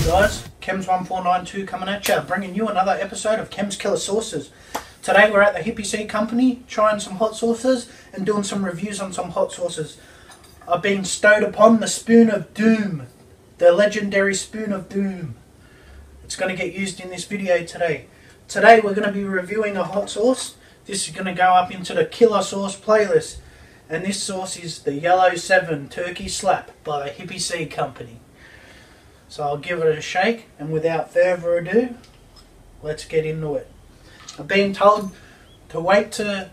guys, Chems1492 coming at you, bringing you another episode of Chems Killer Sauces. Today we're at the Hippie Seed Company, trying some hot sauces and doing some reviews on some hot sauces. I've been stowed upon the Spoon of Doom, the legendary Spoon of Doom. It's going to get used in this video today. Today we're going to be reviewing a hot sauce. This is going to go up into the Killer Sauce playlist. And this sauce is the Yellow 7 Turkey Slap by the Hippie Seed Company. So I'll give it a shake, and without further ado, let's get into it. I've been told to wait to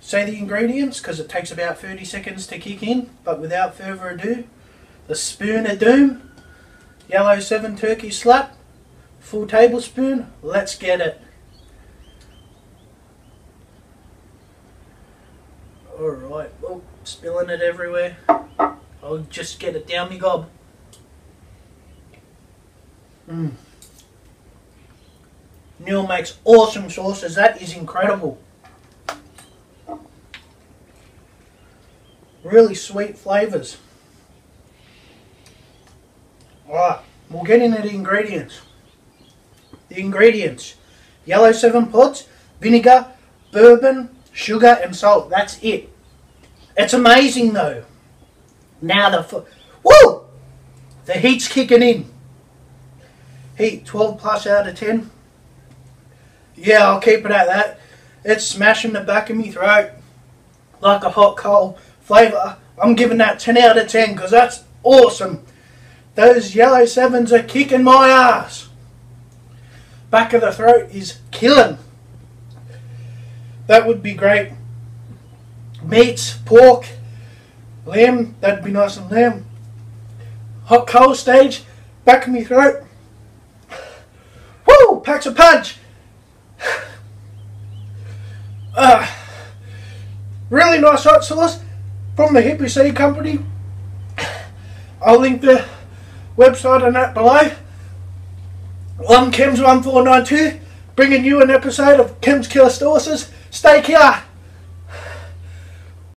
say the ingredients because it takes about 30 seconds to kick in, but without further ado, the Spoon of Doom, Yellow 7 Turkey Slap, full tablespoon, let's get it. Alright, oh, spilling it everywhere. I'll just get it down me gob. Neil makes awesome sauces, that is incredible. Really sweet flavours. Alright, we'll get into the ingredients. The ingredients: Yellow 7 pods, vinegar, bourbon, sugar and salt. That's it. It's amazing though. Now woo! The heat's kicking in. Heat 12 plus out of 10. Yeah, I'll keep it at that. It's smashing the back of me throat like a hot coal flavour. I'm giving that 10 out of 10 because that's awesome. Those Yellow 7s are kicking my ass. Back of the throat is killing. That would be great. Meats, pork, lamb, that'd be nice and lamb. Hot coal stage, back of me throat. Woo! Packs a punch! Really nice hot sauce from the Hippie Seed Company. I'll link the website and that below. I'm Chems1492, bringing you an episode of Chems Killer Sauces. Stay killer!